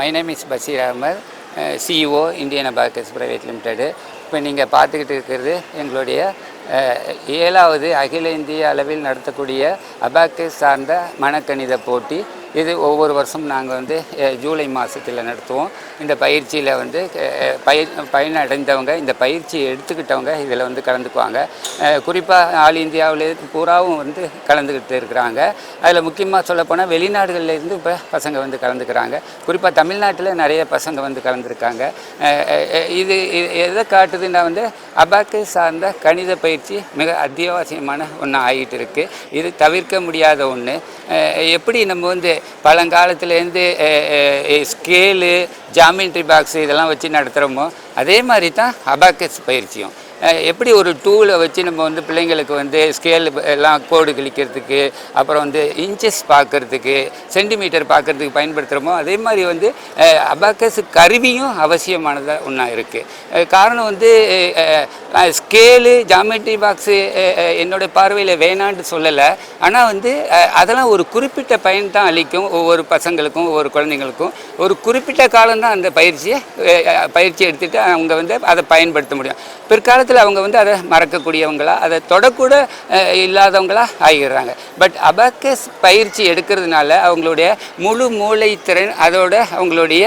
My name is Basheer Ahmed, CEO Indian abacus private limited. இப்போ நீங்கள் பார்த்துக்கிட்டு இருக்கிறது எங்களுடைய 7வது அகில இந்திய அளவில் நடத்தக்கூடிய அபாக்கஸ் சார்ந்த மனக்கணித போட்டி. இது ஒவ்வொரு வருஷம் நாங்கள் ஜூலை மாதத்தில் நடத்துவோம். இந்த பயிற்சியில் பயனடைந்தவங்க, இந்த பயிற்சியை எடுத்துக்கிட்டவங்க இதில் கலந்துக்குவாங்க. குறிப்பாக ஆல் இந்தியாவில் பூராவும் கலந்துக்கிட்டு இருக்கிறாங்க. அதில் முக்கியமாக சொல்லப்போனால் வெளிநாடுகளிலேருந்து இப்போ பசங்க கலந்துக்கிறாங்க. குறிப்பாக தமிழ்நாட்டில் நிறைய பசங்க கலந்துருக்காங்க. இது எதை காட்டுதுன்னா அபாக்கஸ் சார்ந்த கணித பயிற்சி மிக அத்தியாவசியமான ஒன்று ஆகிட்டு இருக்குது. இது தவிர்க்க முடியாத ஒன்று. எப்படி நம்ம பழங்காலத்துலேருந்து ஸ்கேலு, ஜாமெட்ரி பாக்ஸு இதெல்லாம் வச்சு நடத்துகிறோமோ அதே மாதிரி தான் அபாக்கஸ் பயிற்சியும். எப்படி ஒரு டூலை வச்சு நம்ம பிள்ளைங்களுக்கு ஸ்கேல் எல்லாம் கோடு கிழிக்கிறதுக்கு, அப்புறம் இன்ச்சஸ் பார்க்குறதுக்கு, சென்டிமீட்டர் பார்க்குறதுக்கு பயன்படுத்துகிறோமோ அதே மாதிரி அபாக்கஸ் கருவியும் அவசியமானதாக ஒன்றா இருக்குது. காரணம் ஸ்கேலு, ஜாமெட்ரி பாக்ஸு என்னோடய பார்வையில் வேணான்னு சொல்லலை. ஆனால் அதெல்லாம் ஒரு குறிப்பிட்ட பயன் தான் அளிக்கும். ஒவ்வொரு பசங்களுக்கும் ஒவ்வொரு குழந்தைங்களுக்கும் ஒரு குறிப்பிட்ட காலம்தான் அந்த பயிற்சி எடுத்துகிட்டு அவங்க அதை பயன்படுத்த முடியும். பிற்காலத்தில் அவங்க அதை மறக்கக்கூடியவங்களா, அதை தொடக்கூட இல்லாதவங்களா ஆகிடுறாங்க. பட் அபாக்கஸ் பயிற்சி எடுக்கிறதுனால அவங்களுடைய முழு மூளை திறன், அதோட அவங்களுடைய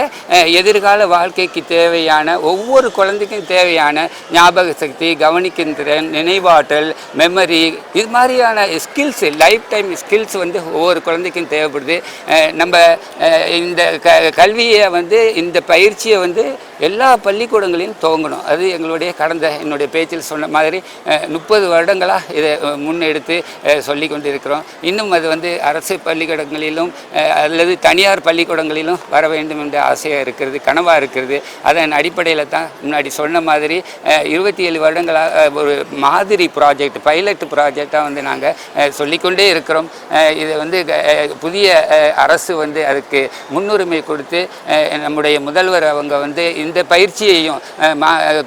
எதிர்கால வாழ்க்கைக்கு தேவையான, ஒவ்வொரு குழந்தைக்கும் தேவையான ஞாபக சக்தி, கவனிக்கும் திறன், நினைவாற்றல், மெமரி, இது மாதிரியான ஸ்கில்ஸ், லைஃப் டைம் ஸ்கில்ஸ் ஒவ்வொரு குழந்தைக்கும் தேவைப்படுது. நம்ம இந்த கல்வியை இந்த பயிற்சியை எல்லா பள்ளிக்கூடங்களையும் துவங்கணும். அது என்னுடைய பேச்சில் சொன்ன மாதிரி 30 வருடங்களாக இதை முன்னெடுத்து சொல்லி கொண்டு இருக்கிறோம். இன்னும் அது அரசு பள்ளிக்கூடங்களிலும் அல்லது தனியார் பள்ளிக்கூடங்களிலும் வர வேண்டும் என்ற ஆசையாக இருக்கிறது, கனவாக இருக்கிறது. அதன் அடிப்படையில் தான் முன்னாடி சொன்ன மாதிரி 27 வருடங்களாக ஒரு மாதிரி ப்ராஜெக்ட், பைலட் ப்ராஜெக்டாக நாங்கள் சொல்லிக்கொண்டே இருக்கிறோம். இதை புதிய அரசு அதுக்கு முன்னுரிமை கொடுத்து நம்முடைய முதல்வர் அவங்க இந்த பயிற்சியையும்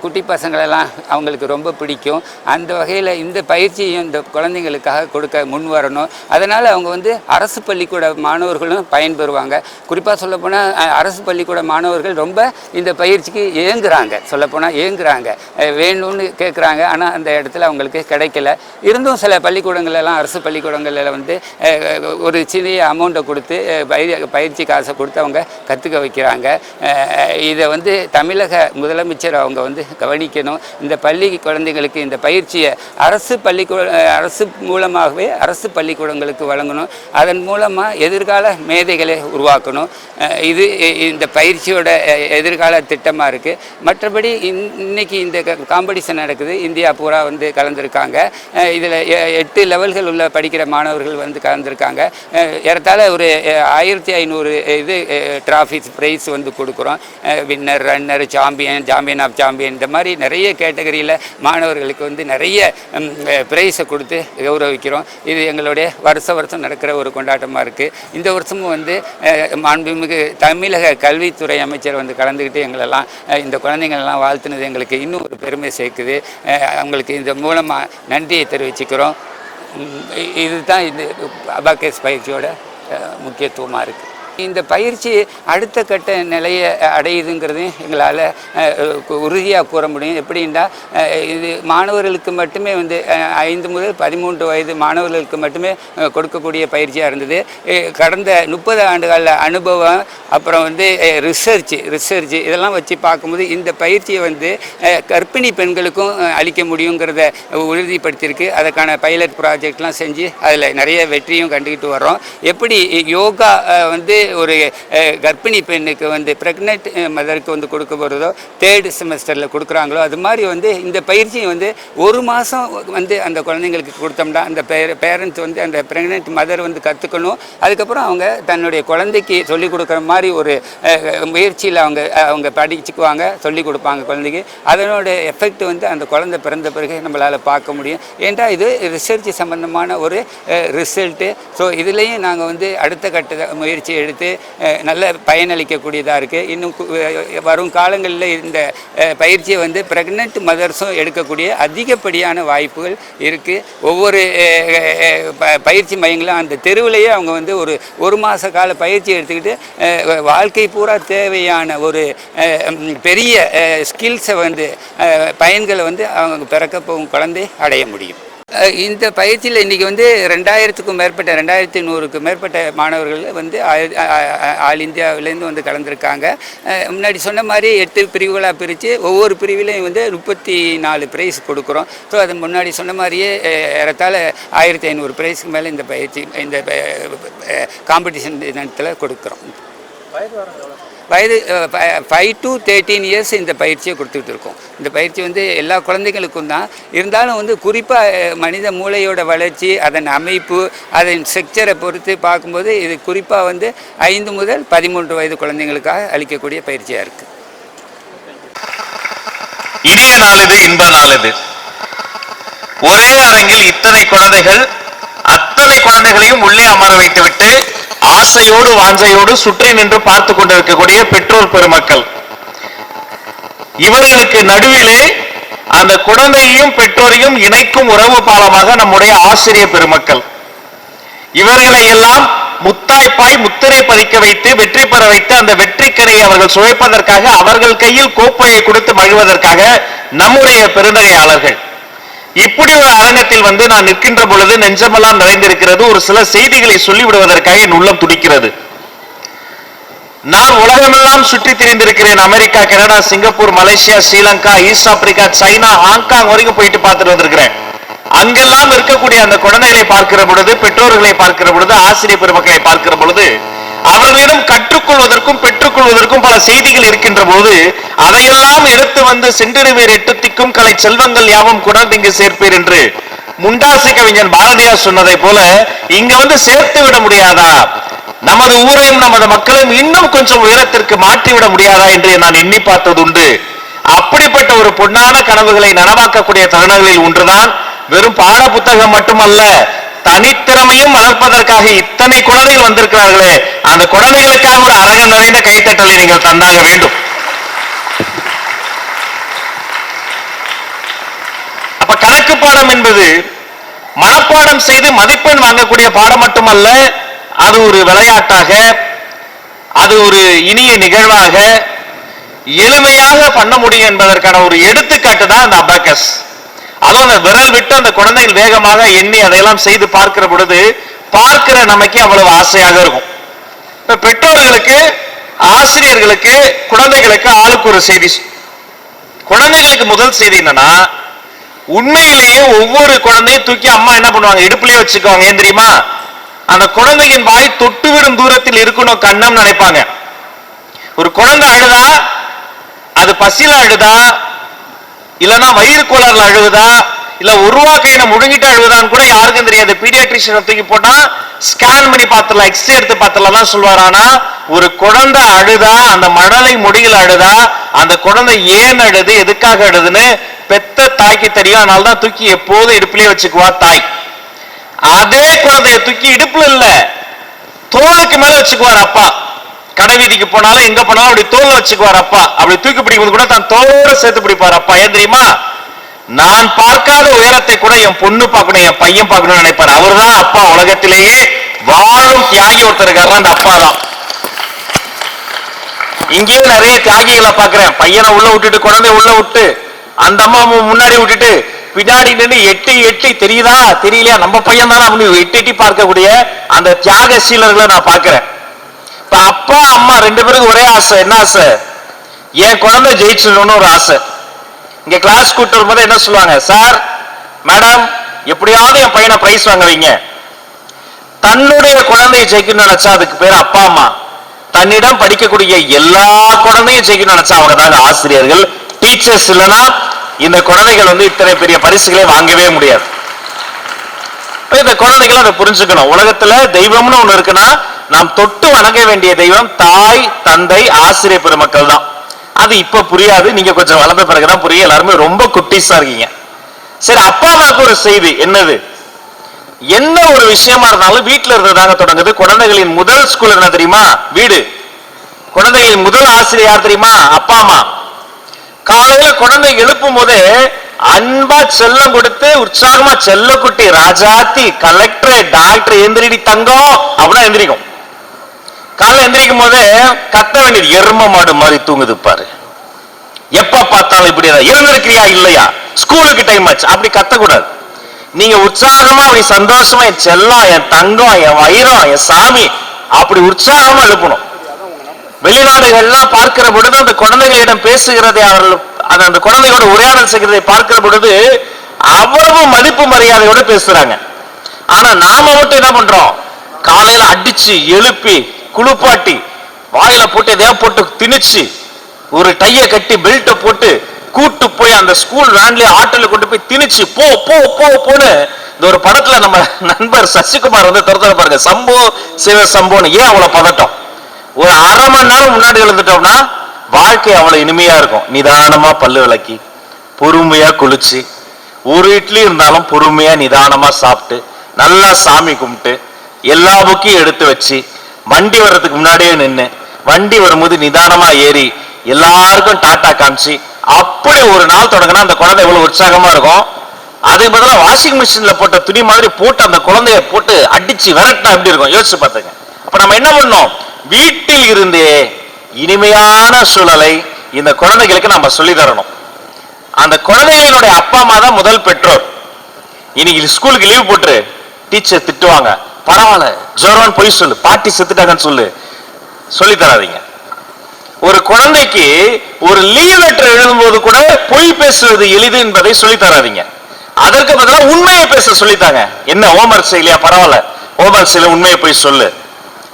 குட்டி பசங்களெல்லாம் அவங்களுக்கு ரொம்ப பிடிக்கும். அந்த வகையில் இந்த பயிற்சியையும் இந்த குழந்தைங்களுக்காக கொடுக்க முன் வரணும். அதனால் அவங்க அரசு பள்ளிக்கூட மாணவர்களும் பயன்பெறுவாங்க. குறிப்பாக சொல்லப்போனால் அரசு பள்ளிக்கூட மாணவர்கள் ரொம்ப இந்த பயிற்சிக்கு ஏங்குறாங்க, வேணும்னு கேட்குறாங்க. ஆனால் அந்த இடத்துல அவங்களுக்கு கிடைக்கல. இருந்தும் சில பள்ளிக்கூடங்களெல்லாம், அரசு பள்ளிக்கூடங்களில் ஒரு சிறிய அமௌண்ட்டை கொடுத்து பயிற்சி காசை கொடுத்து அவங்க கற்றுக்க வைக்கிறாங்க. இதை தமிழக முதலமைச்சர் அவங்க கவனிக்கணும். இந்த பள்ளி குழந்தைங்களுக்கு இந்த பயிற்சியை அரசு மூலமாகவே அரசு பள்ளிக்கூடங்களுக்கு வழங்கணும். அதன் மூலமாக எதிர்கால மேதைகளை உருவாக்கணும். இது இந்த பயிற்சியோட எதிர்கால திட்டமாக இருக்குது. மற்றபடி இன்னைக்கு இந்த காம்படிஷன் நடக்குது. இந்தியா பூரா கலந்துருக்காங்க. இதில் 8 லெவல்கள் உள்ள படிக்கிற மாணவர்கள் கலந்துருக்காங்க. ஏறத்தாழ ஒரு 1500 டிராஃபிஸ் ப்ரைஸ் கொடுக்குறோம். Winner, runner, champion of champion, இந்த மாதிரி நிறைய கேட்டகரியில் மாணவர்களுக்கு நிறைய ப்ரைஸை கொடுத்து கௌரவிக்கிறோம். இது எங்களுடைய வருஷம் நடக்கிற ஒரு கொண்டாட்டமாக இருக்குது. இந்த வருஷமும் மாண்புமிகு தமிழக கல்வித்துறை அமைச்சர் கலந்துக்கிட்டு எங்களெல்லாம், இந்த குழந்தைங்களெல்லாம் வாழ்த்துனது எங்களுக்கு இன்னும் ஒரு பெருமை சேர்க்குது. அவங்களுக்கு இந்த மூலமாக நன்றியை தெரிவிச்சுக்கிறோம். இதுதான் இந்த அபாக்கஸ் பயிற்சியோட முக்கியத்துவமாக இருக்குது. இந்த பயிற்சி அடுத்த கட்ட நிலையை அடையுதுங்கிறது எங்களால் உறுதியாக கூற முடியும். எப்படின்னா, இது மாணவர்களுக்கு மட்டுமே 5 முதல் 13 வயது மாணவர்களுக்கு மட்டுமே கொடுக்கக்கூடிய பயிற்சியாக இருந்தது. கடந்த 30 ஆண்டுகளில் அனுபவம், அப்புறம் ரிசர்ச் இதெல்லாம் வச்சு பார்க்கும்போது இந்த பயிற்சியை கர்ப்பிணி பெண்களுக்கும் அளிக்க முடியுங்கிறத உறுதிப்படுத்தியிருக்கு. அதற்கான பைலட் ப்ராஜெக்ட்லாம் செஞ்சு அதில் நிறைய வெற்றியும் கண்டுக்கிட்டு வர்றோம். எப்படி யோகா ஒரு கர்ப்பிணி பெண்ணுக்கு ப்ரெக்னென்ட் மதருக்கு கொடுக்க போகிறதோ 3rd செமஸ்டரில் கொடுக்குறாங்களோ, அது மாதிரி இந்த பயிற்சியை ஒரு மாதம் அந்த குழந்தைங்களுக்கு கொடுத்தோம்னா அந்த பேரண்ட்ஸ் அந்த ப்ரெக்னென்ட் மதர் கற்றுக்கணும். அதுக்கப்புறம் அவங்க தன்னுடைய குழந்தைக்கு சொல்லிக் கொடுக்குற மாதிரி ஒரு முயற்சியில் அவங்க படிச்சுக்குவாங்க, சொல்லிக் கொடுப்பாங்க குழந்தைக்கு. அதனோட எஃபெக்ட் அந்த குழந்தை பிறந்த பிறகு நம்மளால் பார்க்க முடியும். ஏன்டா இது ரிசர்ச் சம்பந்தமான ஒரு ரிசல்ட்டு. ஸோ இதுலேயும் நாங்கள் அடுத்த கட்ட முயற்சி எடுத்து நல்ல பயனளிக்கக்கூடியதாக இருக்குது. இன்னும் வரும் காலங்களில் இந்த பயிற்சியை வந்து ப்ரெக்னென்ட் மதர்ஸும் எடுக்கக்கூடிய அதிகப்படியான வாய்ப்புகள் இருக்குது. ஒவ்வொரு பயிற்சி மையங்களும் அந்த தெருவிலேயே அவங்க வந்து ஒரு மாத கால பயிற்சி எடுத்துக்கிட்டு வாழ்க்கை பூரா தேவையான ஒரு பெரிய ஸ்கில்ஸை வந்து பயன்களை வந்து அவங்க பிறக்க போகும் குழந்தை அடைய முடியும். இந்த பயிற்சியில் இன்றைக்கி வந்து 2000க்கும் மேற்பட்ட 2100க்கும் மேற்பட்ட மாணவர்கள் வந்து ஆல் இந்தியாவிலேருந்து வந்து கலந்துருக்காங்க. முன்னாடி சொன்ன மாதிரி 8 பிரிவுகளாக பிரித்து ஒவ்வொரு பிரிவிலையும் வந்து 34 ப்ரைஸ் கொடுக்குறோம். ஸோ அது முன்னாடி சொன்ன மாதிரியே ஏறத்தாழ 1500 ப்ரைஸ்க்கு மேலே இந்த பயிற்சி இந்த காம்படிஷன் தினத்தில் கொடுக்குறோம். வயது 5 to 13 இயர்ஸ் இந்த பயிற்சியை கொடுத்துக்கிட்டு இருக்கோம். இந்த பயிற்சி வந்து எல்லா குழந்தைகளுக்கும் தான். இருந்தாலும் வந்து குறிப்பாக மனித மூளையோட வளர்ச்சி, அதன் அமைப்பு, அதன் ஸ்ட்ரக்சரை பொறுத்து பார்க்கும்போது இது குறிப்பாக வந்து 5 முதல் 13 வயது குழந்தைங்களுக்காக அளிக்கக்கூடிய பயிற்சியாக இருக்குது. இனிய நாள் இது, இன்ப நாள் இது. ஒரே அரங்கில் இத்தனை குழந்தைகள், அத்தனை குழந்தைகளையும் உள்ளே அமர வைத்துவிட்டு ஆசையோடு வாஞ்சையோடு சுற்றி நின்று பார்த்து கொண்டிருக்கக்கூடிய பெற்றோர் பெருமக்கள், இவர்களுக்கு நடுவிலே அந்த குழந்தையையும் பெற்றோரையும் இணைக்கும் உறவு பாலமாக நம்முடைய ஆசிரியர் பெருமக்கள், இவர்களை எல்லாம் முத்தாய்ப்பாய் முத்திரை பதிக்க வைத்து வெற்றி பெற வைத்து அந்த வெற்றிக்கரை அவர்கள் சுவைப்பதற்காக அவர்கள் கையில் கோப்பையை கொடுத்து மகிழ்வதற்காக நம்முடைய பெருந்தகையாளர்கள். இப்படி ஒரு அரங்கத்தில் வந்து நான் நிற்கின்ற பொழுது நெஞ்சமெல்லாம் நிறைந்திருக்கிறது. ஒரு சில செய்திகளை சொல்லிவிடுவதற்காக என் உள்ளம் துடிக்கிறது. நான் உலகமெல்லாம் சுற்றி திரிந்திருக்கிறேன். America, Canada, Singapore, Malaysia, Sri Lanka, east Africa, China, Hong Kong வரைக்கும் போயிட்டு பார்த்துட்டு வந்திருக்கிறேன். அங்கெல்லாம் இருக்கக்கூடிய அந்த குழந்தைகளை பார்க்கிற பொழுது, பெற்றோர்களை பார்க்கிற பொழுது, ஆசிரியர் பெருமக்களை பார்க்கிற பொழுது, அவர்களிடம் கற்றுக்கொள்வதற்கும் பெற்றுக்கொள்வதற்கும் பல செய்திகள் இருக்கின்ற போது அதையெல்லாம் எடுத்து வந்து சென்றிருவேர் 8 திக்கும் கலை செல்வங்கள் யாவும் குணர்ந்து இங்கு சேர்ப்பேர் என்று முண்டாசை கவிஞன் பாரதியார் சொன்னதை போல இங்க வந்து சேர்த்து விட முடியாதா, நமது ஊரையும் நமது மக்களையும் இன்னும் கொஞ்சம் உயரத்திற்கு மாற்றிவிட முடியாதா என்று நான் எண்ணி பார்த்தது உண்டு. அப்படிப்பட்ட ஒரு பொன்னான கனவுகளை நனவாக்கக்கூடிய தருணங்களில் ஒன்றுதான் வெறும் பாட புத்தகம் மட்டுமல்ல, தனித்திறமையும் வளர்ப்பதற்காக இத்தனை குழந்தைகள் வந்திருக்கிறார்களே, அந்த குழந்தைகளுக்காக ஒரு அரங்கம் நிறைந்த கைத்தட்டலை நீங்கள் தந்தாக வேண்டும். அப்ப கணக்கு பாடம் என்பது மனப்பாடம் செய்து மதிப்பெண் வாங்கக்கூடிய பாடம் மட்டுமல்ல, அது ஒரு விளையாட்டாக, அது ஒரு இனிய நிகழ்வாக எளிமையாக பண்ண முடியும் என்பதற்கான ஒரு எடுத்துக்காட்டு தான் அந்த அபாக்கஸ். அதுவும் அந்த விரல் விட்டு அந்த குழந்தைகள் வேகமாக எண்ணி அதையெல்லாம் செய்து பார்க்கிற பொழுது பார்க்கிற நமக்கு அவ்வளவு ஆசையாக இருக்கும். இப்ப பெற்றோர்களுக்கு, ஆசிரியர்களுக்கு, குழந்தைகளுக்கு ஆளுக்கு ஒரு செய்தி. குழந்தைகளுக்கு முதல் செய்தி என்னன்னா, உண்மையிலேயே ஒவ்வொரு குழந்தையும் தூக்கி அம்மா என்ன பண்ணுவாங்க, இடுப்புலயே வச்சுக்குவாங்க. ஏன் தெரியுமா? அந்த குழந்தையின் வாய் தொட்டுவிடும் தூரத்தில் இருக்கணும் கண்ணம் நினைப்பாங்க. ஒரு குழந்தை அழுதா அது பசியில அழுதா, இல்லனா வயிறு கோளாறுல அழுகுதா, இல்ல உருவாக்கையின முழுங்கிட்டு அழுகுதான்னு கூட யாருக்கும் தெரியாது. பீடியாட்ரிஷியன் தூக்கி போட்டா ஸ்கேன் பண்ணி பார்த்துலாம், எக்ஸ்ரே எடுத்து பார்த்துலாம் தான் சொல்லுவார். ஆனா ஒரு குழந்தை அழுதா, அந்த மணலை முடியில் அழுதா, அந்த குழந்தை ஏன் அழுது, எதுக்காக அழுதுன்னு பெத்த தாய்க்கு தெரியும். அதனால தான் தூக்கி எப்போதும் இடுப்புலயே வச்சுக்குவா தாய். அதே குழந்தைய தூக்கி இடுப்புல இல்ல, தோளுக்கு மேல வச்சுக்குவார் அப்பா. கடை வீதிக்கு போனாலும் எங்க போனாலும் அப்படி தோல் வச்சுக்குவார் அப்பா. அப்படி தூக்கி பிடிக்கும் கூட தான் தோளோட சேர்த்து பிடிப்பார் அப்பா. ஏன் தெரியுமா? நான் பார்க்காத உயரத்தை கூட என் பொண்ணு பார்க்கணும், என் பையன் பார்க்கணும்னு நினைப்பார். அவர் தான் அப்பா. உலகத்திலேயே வாழும் தியாகி ஒருத்தர் இருக்காரு, அந்த அப்பா தான். இங்கேயே நிறைய தியாகிகளை பார்க்கிறேன். பையனை உள்ள விட்டுட்டு, குழந்தைய உள்ள விட்டு, அந்த அம்மா முன்னாடி விட்டுட்டு பின்னாடி நின்று எட்டி எட்டி தெரியுதா தெரியலையா நம்ம பையன் தானே அப்படின்னு எட்டி எட்டி பார்க்கக்கூடிய அந்த தியாகசீலர்களை நான் பார்க்கிறேன். இப்ப அப்பா அம்மா 2 பேருக்கு ஒரே ஆசை. என்ன ஆசை? என் குழந்தை ஜெயிச்சிடணும்னு ஒரு ஆசை. இங்க கிளாஸ் கூட்டு வரும்போது என்ன சொல்லுவாங்க, சார் மேடம் எப்படியாவது என் பையனை பிரைஸ் வாங்க வைங்க. தன்னுடைய குழந்தையை ஜெயிக்கணும்னு நினைச்சா அதுக்கு பேர் அப்பா அம்மா. தன்னிடம் படிக்கக்கூடிய எல்லா குழந்தையும் ஜெயிக்கணும்னு நினைச்சா அவங்க தாங்க ஆசிரியர்கள், டீச்சர்ஸ். இல்லைன்னா இந்த குழந்தைகள் வந்து இத்தனை பெரிய பரிசுகளை வாங்கவே முடியாது. இந்த குழந்தைகள் அதை புரிஞ்சுக்கணும். உலகத்துல தெய்வம்னு ஒண்ணு இருக்குன்னா நாம் தொட்டு வணங்க வேண்டிய தெய்வம் தாய், தந்தை, ஆசிரியர் பெருமக்கள் தான். அது இப்ப புரியாது, நீங்க கொஞ்சம் வளர்ந்த பிறகுதான் புரியும். எல்லாருமே ரொம்ப குட்டிஸா இருக்கீங்க. சரி, அப்பா அம்மாவுக்கு ஒரு செய்தி என்னது? என்ன ஒரு விஷயமா இருந்தாலும் வீட்டுல இருந்ததாங்க தொடங்குது. குழந்தைகளின் முதல் ஸ்கூல் என்ன தெரியுமா? வீடு. குழந்தைகளின் முதல் ஆசிரியர் யார் தெரியுமா? அப்பா அம்மா. காலையில குழந்தை எழுப்பும் போதே அன்பா செல்லம் கொடுத்து உற்சாகமா செல்லக்குட்டி ராஜாத்தி கலெக்டர் டாக்டர் எந்திரிடி தங்கம் அப்படின்னா எந்திரிக்கும். காலைல எந்திரிக்கும் போதே கத்த வேண்டியது எரும மாடு மாதிரி தூங்குது பாரு. எப்ப பார்த்தாலும் இப்படி எழுந்திருக்கிறியா இல்லையா, ஸ்கூலுக்கு டைம் ஆச்சு, அப்படி கத்தக்கூடாது. நீங்க உற்சாகமா அப்படி சந்தோஷமா என் செல்லம் என் தங்கம் என் வைரம் என் சாமி அப்படி உற்சாகமா எழுப்பணும். வெளிநாடுகள்லாம் பார்க்கிற பொழுது அந்த குழந்தைகளிடம் பேசுகிறதை அவர்கள் அந்த குழந்தையோட உரையாடல் செய்கிறதை பார்க்கிற பொழுது அவ்வளவு மதிப்பு மரியாதையோட பேசுறாங்க. ஆனா நாம மட்டும் என்ன பண்றோம்? காலையில அடிச்சு எழுப்பி குளிப்பாட்டி வாயில போட்டு எதையா போட்டு திணிச்சு ஒரு டைய கட்டி பெல்ட்டை போட்டு கூட்டு போய் அந்த ஸ்கூல் வேன்ல ஆட்டோல கொண்டு போய் திணிச்சு போ போ போ போன்னு இந்த ஒரு படத்துல நம்ம நண்பர் சசிகுமார் வந்து திறந்து பாருங்க, சம்போ சிவ சம்போன்னு. ஏன் அவ்வளவு பதட்டம்? ஒரு அரை மணி நேரம் முன்னாடி எழுந்துட்டோம்னா வாழ்க்கை அவ்வளவு இனிமையா இருக்கும். நிதானமா பல்லு விளக்கி பொறுமையா குளிச்சு ஒரு இட்லி இருந்தாலும் பொறுமையா நிதானமா சாப்பிட்டு நல்லா சாமி கும்பிட்டு எல்லா புக்கையும் எடுத்து வச்சு வண்டி வர்றதுக்கு முன்னாடியே நின்று வண்டி வரும்போது நிதானமா ஏறி எல்லாருக்கும் டாட்டா காமிச்சு அப்படி ஒரு நாள் தொடங்கினா அந்த குழந்தை எவ்வளவு உற்சாகமா இருக்கும். அதுக்கு பதிலாக வாஷிங் மிஷின்ல போட்ட துணி மாதிரி போட்டு அந்த குழந்தைய போட்டு அடிச்சு விரட்டினா எப்படி இருக்கும் யோசிச்சு பார்த்துங்க. அப்ப நம்ம என்ன பண்ணோம்? வீட்டில் இருந்தே இனிமையான சூழலை இந்த குழந்தைகளுக்கு நம்ம சொல்லி தரணும். அந்த குழந்தைகளுடைய அப்பா அம்மா தான் முதல் பெற்றோர். இன்னைக்கு ஸ்கூலுக்கு லீவ் போட்டு டீச்சர் திட்டுவாங்க, பரவாயில்ல ஜோரான் போய் சொல்லு, பாட்டி செத்துட்டாங்கன்னு சொல்லு, சொல்லி தராதீங்க. ஒரு குழந்தைக்கு ஒரு லீவ் லெட்டர் எழுதும்போது கூட பொய் பேசுவது எளிது என்பதை சொல்லி தராதீங்க. அதற்கு பதிலாக உண்மையை பேச சொல்லித்தாங்க. என்ன ஹோம்வொர்க் செய்யலையா? பரவாயில்ல ஹோம்வொர்க் செய்யல, உண்மையை போய் சொல்லு.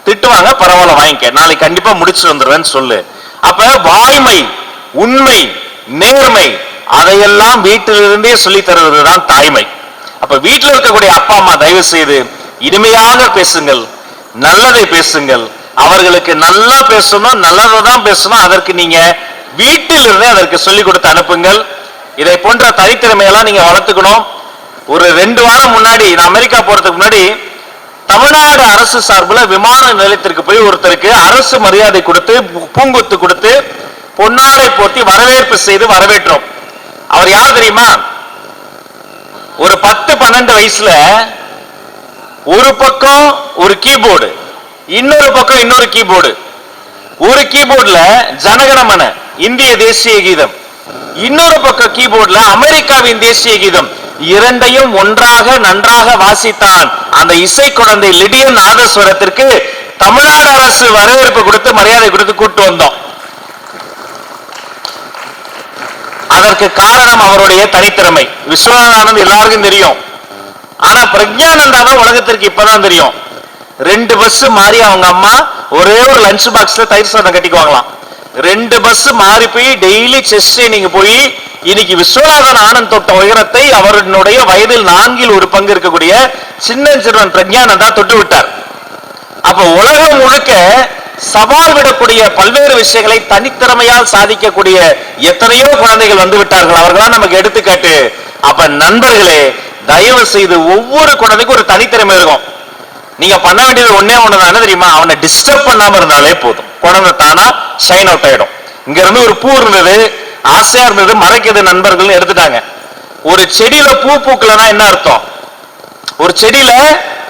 திட்டுவாங்க, பரவாயில்ல வாங்கிக்க, நாளைக்கு கண்டிப்பா முடிச்சு வந்துருவேன்னு சொல்லு. அப்ப வாய்மை உண்மை நேர்மை அதையெல்லாம் வீட்டிலிருந்தே சொல்லி தருவதுதான் தாய்மை. அப்ப வீட்டில் இருக்கக்கூடிய அப்பா அம்மா தயவு செய்து இனிமையாக பேசுங்கள், நல்லதை பேசுங்கள். அவர்களுக்கு நல்லா பேசணும், நல்லதை தான் பேசணும். அதற்கு நீங்க வீட்டில் இருந்தே அதற்கு சொல்லிக் கொடுத்து அனுப்புங்கள். இதை போன்ற தனித்திறமையெல்லாம் நீங்க வளர்த்துக்கணும். ஒரு 2 வாரம் முன்னாடி நான் அமெரிக்கா போறதுக்கு முன்னாடி தமிழ்நாடு அரசு சார்பில் விமான நிலையத்திற்கு போய் ஒருத்தருக்கு அரசு மரியாதை கொடுத்து பூங்கொத்து கொடுத்து பொன்னாடை போட்டி வரவேற்பு செய்து வரவேற்றோம். அவர் யார் தெரியுமா? ஒரு 10-12 வயசுல ஒரு பக்கம் ஒரு கீபோர்டு, இன்னொரு பக்கம் இன்னொரு கீபோர்டு. ஒரு கீபோர்டுல ஜனகணமன இந்திய தேசிய கீதம், இன்னொரு பக்கம் கீபோர்டுல அமெரிக்காவின் தேசிய கீதம். இரண்டையும் ஒன்றாக நன்றாக வாசித்தான். அந்த இசை குழந்தை லிடியன் நாதஸ்வரத்திற்கு தமிழ்நாடு அரசு வரவேற்பு கொடுத்து மரியாதை கொடுத்து கூட்டு வந்தோம். அதற்கு காரணம் அவருடைய தனித்திறமை. விஸ்வநாதானந்த் எல்லாருக்கும் தெரியும், ஆனா பிரக்ஞானந்தா தான் உலகத்திற்கு இப்பதான் தெரியும். 2 பஸ் மாறி அவங்க அம்மா ஒரே ஒரு லஞ்ச் பாக்ஸ்ல தயிர் சாதம் கட்டிக்குவாங்களாம். 2 பஸ் மாறி போய் டெய்லி செஸ் ட்ரைனிங் போய் இன்னைக்கு விஸ்வநாதன் ஆனந்த் தொட்ட உயரத்தை அவருடைய வயதில் 4 ஒரு பங்கு இருக்கக்கூடிய சின்னஞ்சிறுவன் பிரக்ஞானந்தா தொட்டு விட்டார். அப்ப உலகம் முழுக்க சவால் விடக்கூடிய பல்வேறு விஷயங்களை தனித்திறமையால் சாதிக்கக்கூடிய எத்தனையோ குழந்தைகள் வந்து விட்டார்கள். அவர்களாம் நமக்கு எடுத்துக்காட்டு. அப்ப நண்பர்களே, தயவு செய்து ஒவ்வொரு குழந்தைக்கும் ஒரு தனித்திறமை இருக்கும். நீங்க பண்ண வேண்டியது ஒன்னே ஒண்ணுதான், என்ன தெரியுமா? அவனை டிஸ்டர்ப் பண்ணாம இருந்தாலே போதும், குழந்தை தானா ஷைன் அவுட் ஆயிடும். இங்க இருந்து ஒரு பூ இருந்தது, ஆசையா இருந்தது, மறைக்கிறது நண்பர்கள் எடுத்துட்டாங்க. ஒரு செடியில பூ பூக்கலன்னா என்ன அர்த்தம்? ஒரு செடியில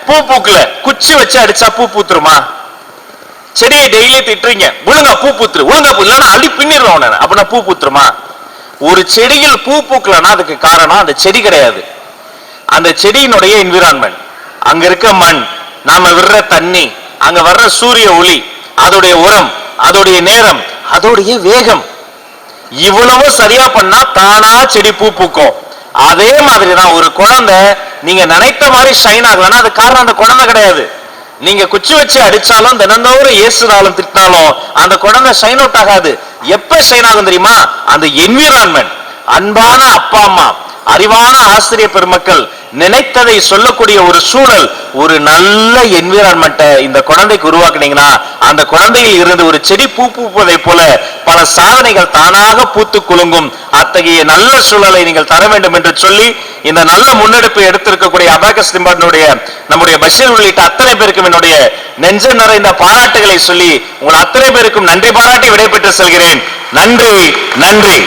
பூ பூக்கல, குச்சி வச்சு அடிச்சா பூ பூத்துருமா? செடியை டெய்லி திட்டுறீங்க, ஒழுங்கா பூ பூத்துரு, ஒழுங்கா பூ, இல்லைன்னா அள்ளி பின்னிடுறோம் அப்படின்னா பூ பூத்துருமா? ஒரு செடியில் பூ பூக்கலன்னா அதுக்கு காரணம் அந்த செடி கிடையாது, அந்த செடியினுடைய என்விரான்மெண்ட், அங்க இருக்க மண், நாம விடுற தண்ணி, அங்க வர்ற சூரிய ஒளி, அதோடைய உரம், அதோடைய நேரம், அதோடைய வேகம், இவ்வளவு சரியா பண்ணா தானா செடி பூ பூக்கும். அதே மாதிரிதான் ஒரு குழந்தை நீங்க நினைத்த மாதிரி ஷைன் ஆகலன்னா அது காரணம் அந்த குழந்தை கிடையாது. நீங்க குச்சி வச்சு அடிச்சாலும் தினந்தோறும் ஏசுனாலும் திட்டினாலும் அந்த குழந்தை ஷைன் அவுட் ஆகாது. எப்ப ஷைன் ஆகும் தெரியுமா? அந்த என்விரான்மெண்ட், அன்பான அப்பா அம்மா, அறிவான ஆசிரியர் பெருமக்கள் நினைத்ததை சொல்லக்கூடிய ஒரு சூழல், ஒரு நல்ல என்விரான்மெண்ட்டை இந்த குழந்தைக்கு உருவாக்குனீங்கன்னா அந்த குழந்தையில் இருந்து ஒரு செடி பூ பூப்பதை போல பல சாதனைகள் தானாக பூத்து குலுங்கும். அத்தகைய நல்ல சூழலை நீங்கள் தர வேண்டும் என்று சொல்லி இந்த நல்ல முன்னெடுப்பை எடுத்திருக்கக்கூடிய அபாகஸ் நிறுவனத்தினுடைய நம்முடைய பஷீர் உள்ளிட்ட அத்தனை பேருக்கும் என்னுடைய நெஞ்ச நிறைந்த பாராட்டுகளை சொல்லி உங்கள் அத்தனை பேருக்கும் நன்றி பாராட்டி விடைபெற்று செல்கிறேன். நன்றி, நன்றி.